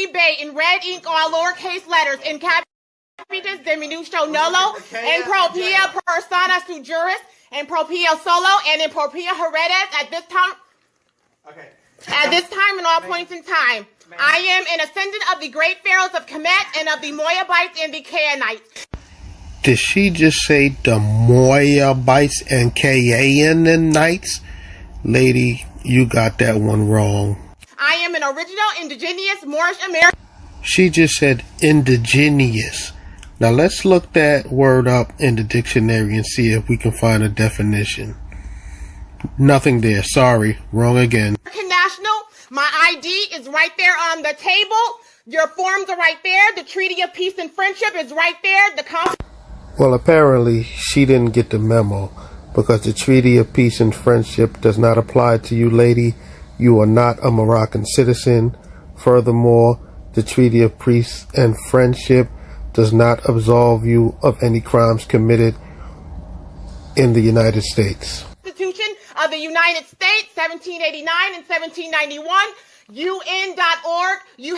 ehawee bay in red ink, all lowercase letters, inhabitants de minuto nolo, en propria persona su juris, en propria solo, and in propria heredes at this time. Okay. At this time and all points in time, I am an ascendant of the great pharaohs of Kemet and of the Moabites and the Canaanites. Did she just say the Moabites and Canaanites? Lady, you got that one wrong. I am an original indigenous Moorish American. She just said indigenous. Now let's look that word up in the dictionary and see if we can find a definition. Nothing there. Sorry. Wrong again. American national. My ID is right there on the table. Your forms are right there. The Treaty of Peace and Friendship is right there. Well, apparently she didn't get the memo, because the Treaty of Peace and Friendship does not apply to you, lady. You are not a Moroccan citizen. Furthermore, the Treaty of Peace and Friendship does not absolve you of any crimes committed in the United States. Constitution of the United States, 1789 and 1791, UN.org. You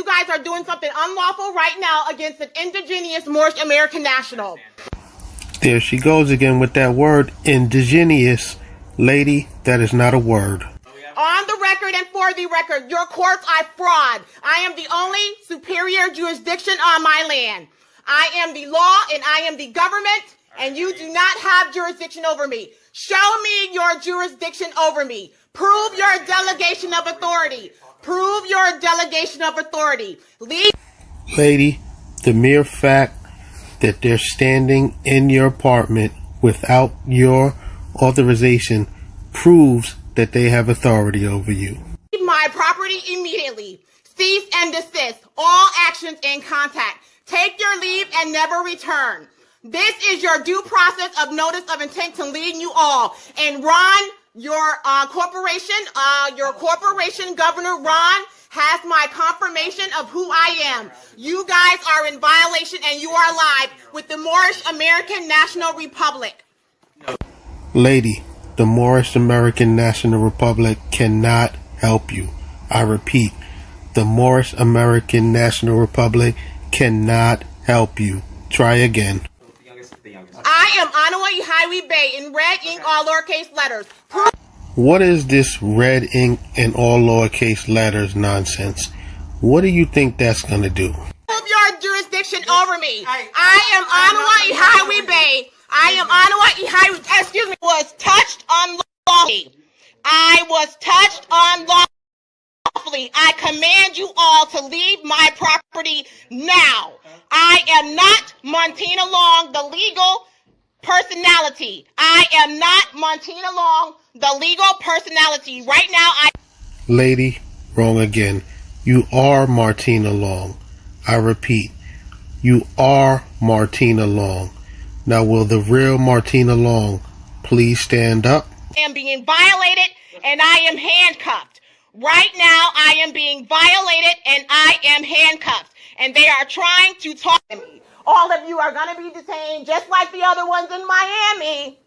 guys are doing something unlawful right now against an indigenous Moorish American national. There she goes again with that word, indigenous. Lady, that is not a word. On the record and for the record, your courts are fraud. I am the only superior jurisdiction on my land. I am the law and I am the government, and you do not have jurisdiction over me. Show me your jurisdiction over me. Prove your delegation of authority. Prove your delegation of authority. Lady, the mere fact that they're standing in your apartment without your authorization proves that they have authority over you. My property immediately. Cease and desist all actions in contact. Take your leave and never return. This is your due process of notice of intent to leave you all. And Ron, your corporation, Governor Ron, has my confirmation of who I am. You guys are in violation and you are live with the Moorish American National Republic. Lady, the Moorish American National Republic cannot help you. I repeat, the Moorish American National Republic cannot help you. Try again. I am onawa, ehawee bay in red ink, all lowercase letters. What is this red ink and all lowercase letters nonsense? What do you think that's going to do? Prove your jurisdiction over me. I am onawa, ehawee bay. I am onawa, ehawee, excuse me, was touched unlawfully. I was touched unlawfully. I command you all to leave my property now. I am not Montina Long, the legal personality. I am not Montina Long, the legal personality. Right now, Lady, wrong again. You are Martina Long. I repeat, you are Martina Long. Now, will the real Martina Long please stand up? I am being violated and I am handcuffed. Right now, I am being violated and I am handcuffed. And they are trying to talk to me. All of you are going to be detained just like the other ones in Miami.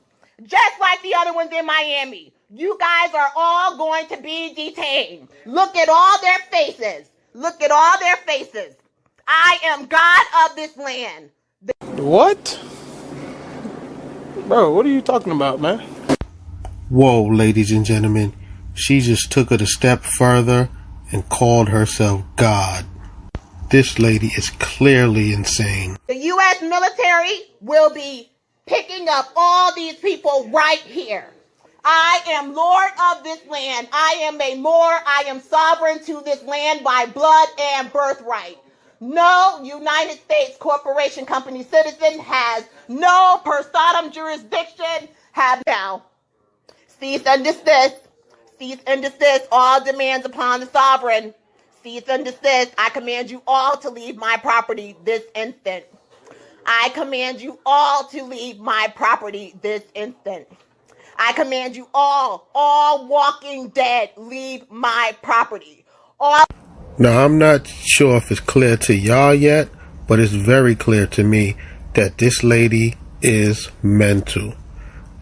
Just like the other ones in Miami. You guys are all going to be detained. Look at all their faces. Look at all their faces. I am God of this land. What? Bro, what are you talking about, man? Whoa, ladies and gentlemen. She just took it a step further and called herself God. This lady is clearly insane. The U.S. military will be picking up all these people right here. I am Lord of this land. I am a Moor. I am sovereign to this land by blood and birthright. No United States corporation company citizen has no personam jurisdiction. Have now. Cease and desist. Cease and desist all demands upon the sovereign. Cease and desist. I command you all to leave my property this instant. I command you all to leave my property this instant. I command you all walking dead, leave my property. Now, I'm not sure if it's clear to y'all yet, but it's very clear to me that this lady is mental.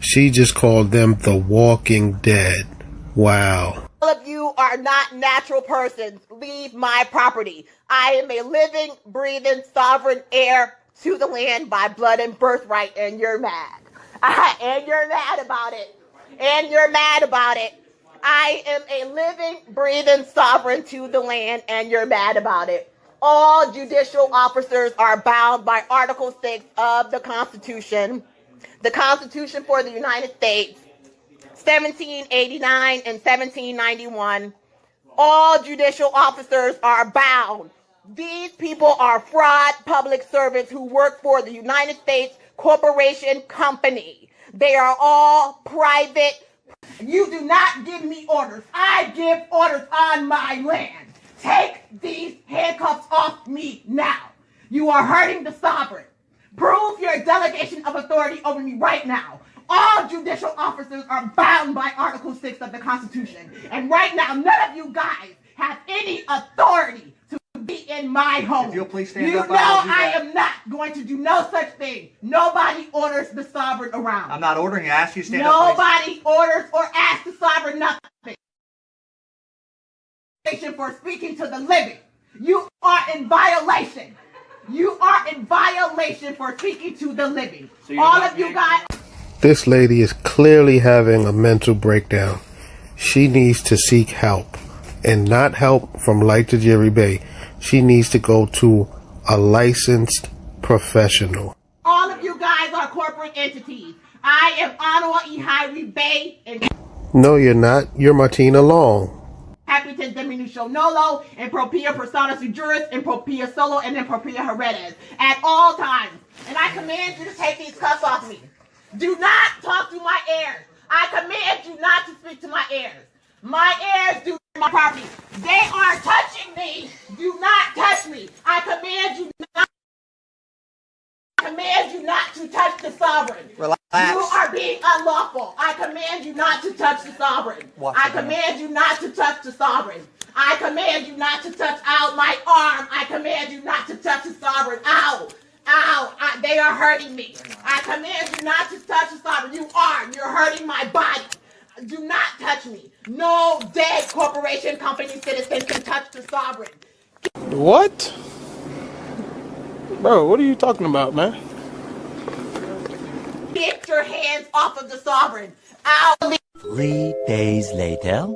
She just called them the walking dead. Wow. of you are not natural persons. Leave my property. I am a living, breathing, sovereign heir to the land by blood and birthright, and you're mad. And you're mad about it. And you're mad about it. I am a living, breathing sovereign to the land, and you're mad about it. All judicial officers are bound by Article 6 of the Constitution for the United States, 1789 and 1791. All judicial officers are bound. These people are fraud public servants who work for the United States Corporation Company. They are all private. You do not give me orders. I give orders on my land. Take these handcuffs off me now. You are hurting the sovereign. Prove your delegation of authority over me right now. All judicial officers are bound by Article 6 of the Constitution. And right now, none of you guys have any authority to be in my home. If you'll please stand you up, know I am not going to do no such thing. Nobody orders the sovereign around. I'm not ordering you. I ask you to stand up, Nobody orders or asks the sovereign nothing. For speaking to the living. You are in violation. You are in violation for speaking to the living. So all of you guys. This lady is clearly having a mental breakdown. She needs to seek help, and not help from Light to Jerry Bay. She needs to go to a licensed professional. All of you guys are corporate entities. I am onawa, ehawee, bay, and No, you're not. You're Montina Long. inhabitants diminution nolo, and propria persona sui juris, and propria solo, and then propria heredes at all times. And I command you to take these cuffs off me. Do not talk to my heirs. I command you not to speak to my heirs. My heirs do my property. They are touching me. Do not touch me. I command you not. I command you not to touch the sovereign. Relax. You are being unlawful. I command you not to touch the sovereign. I command you not to touch the sovereign. I command you not to touch out my arm. I command you not to touch the sovereign. Ow. Ow. They are hurting me. I command you not to touch the sovereign. You're hurting my body. Do not touch me. No dead corporation, company, citizen can touch the sovereign. What? Bro, what are you talking about, man? Get your hands off of the sovereign. Ow. 3 days later.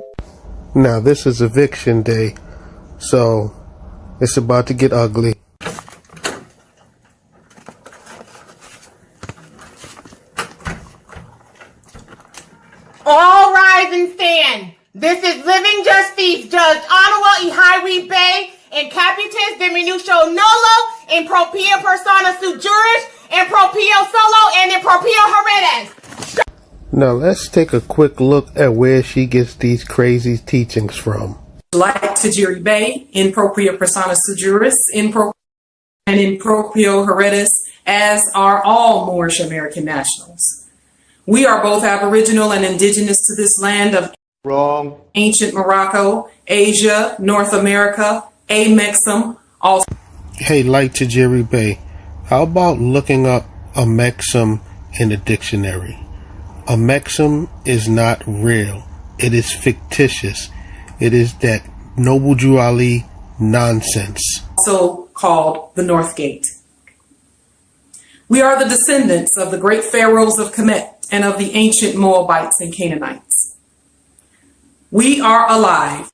Now, this is eviction day, so it's about to get ugly. All rise and stand. This is living justice, Judge onawa, ehawee, bay, and capitis diminution nolo, in propria persona sui juris, in propria solo, and in propria heredes. Now, let's take a quick look at where she gets these crazy teachings from. Like to Jerry Bay, in propria persona sui juris, in proprio heredis, as are all Moorish American nationals. We are both Aboriginal and indigenous to this land of ancient Morocco, Asia, North America, Amexum, also. Hey, Light to Jerry Bay, how about looking up Amexum in the dictionary? Amexum is not real. It is fictitious. It is that Noble Drew Ali nonsense. Also called the North Gate. We are the descendants of the great pharaohs of Kemet and of the ancient Moabites and Canaanites. We are alive.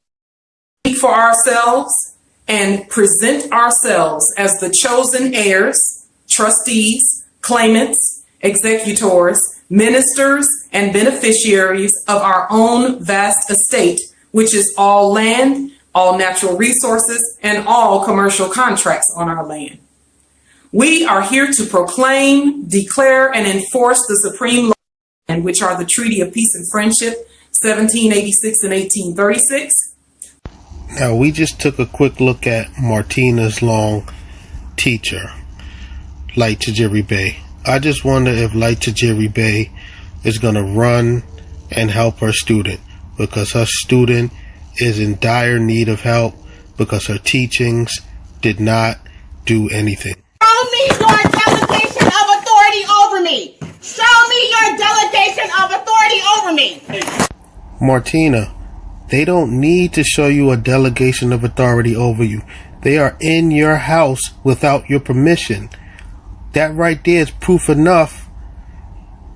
Speak for ourselves and present ourselves as the chosen heirs, trustees, claimants, executors, ministers, and beneficiaries of our own vast estate, which is all land, all natural resources, and all commercial contracts on our land. We are here to proclaim, declare, and enforce the supreme law, and which are the Treaty of Peace and Friendship, 1786 and 1836. Now, we just took a quick look at Montina Long teacher, Light to Jerry Bay. I just wonder if Light to Jerry Bay is going to run and help her student, because her student is in dire need of help because her teachings did not do anything. Show me your delegation of authority over me. Show me your delegation of authority over me. Montina, They don't need to show you a delegation of authority over you. They are in your house without your permission. That right there is proof enough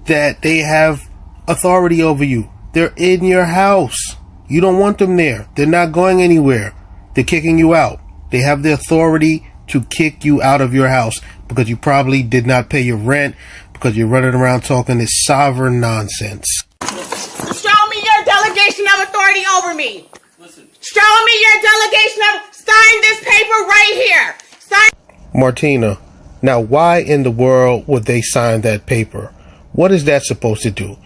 that they have authority over you. They're in your house. You don't want them there. They're not going anywhere. They're kicking you out. They have the authority to kick you out of your house because you probably did not pay your rent, because you're running around talking this sovereign nonsense. Show me your delegation of authority over me. Show me your delegation of... Sign this paper right here. Sign... Martina, now why in the world would they sign that paper? What is that supposed to do?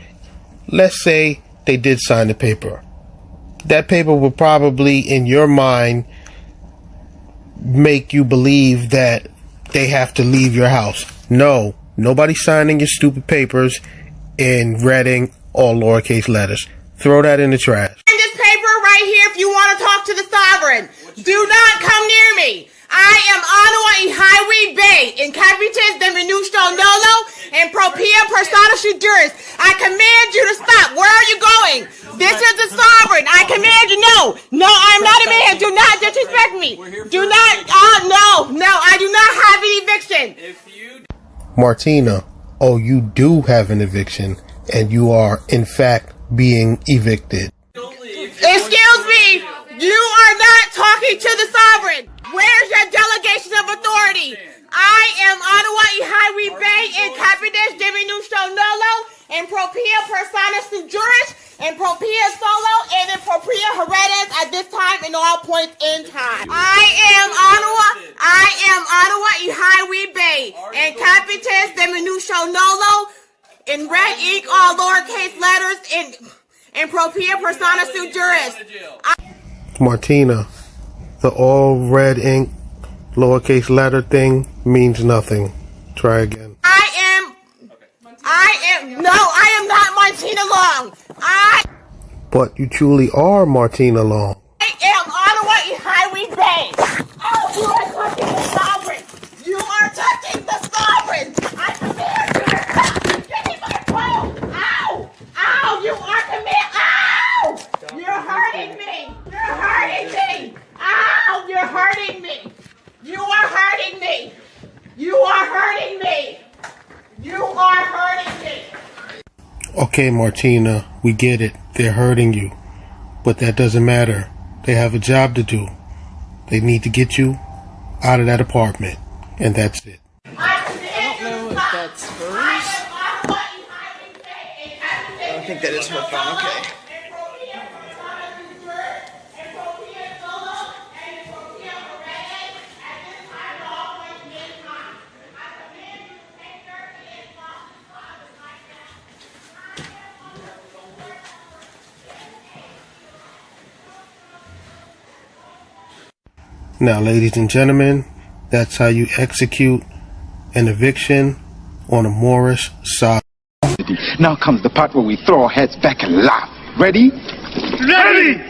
Let's say they did sign the paper. That paper will probably, in your mind, make you believe that they have to leave your house. No, nobody's signing your stupid papers in red ink or lowercase letters. Throw that in the trash. Sign this paper right here if you want to talk to the sovereign. Do not come near me. I am onawa, ehawee, inhabitants, nolo, and propria persona juris. I command you to stop. Where are you going? This is the sovereign. I command you. No, I'm not a man. Do not disrespect me. Do not. No, I do not have an eviction. Martina, oh, you do have an eviction, and you are, in fact, being evicted. Excuse me. You are not talking to the sovereign. Where's your delegation of authority? I am onawa, ehawee, inhabitants, nolo, and propria persona juris, and propria solo, and in propria heredes at this time and all points in time. I am onawa, ehawee, inhabitants, nolo, in red ink, all lowercase letters, and propria persona juris. Martina, the all red ink lowercase letter thing means nothing. Try again. I am not Montina Long. But you truly are Montina Long. I am onawa, ehawee. Oh, you are touching the sovereign. You are touching the sovereign. I command you to stop. Give me my phone. Ow, you are command. Ow, you're hurting me. You're hurting me. Ow, you're hurting me. You are hurting me. You are hurting me. You are hurting me. Okay, Martina, we get it. They're hurting you. But that doesn't matter. They have a job to do. They need to get you out of that apartment. And that's it. I don't know if that's hers. I don't think that is her phone. Okay. Now, ladies and gentlemen, that's how you execute an eviction on a Moorish side. Now comes the part where we throw our heads back and laugh. Ready? Ready!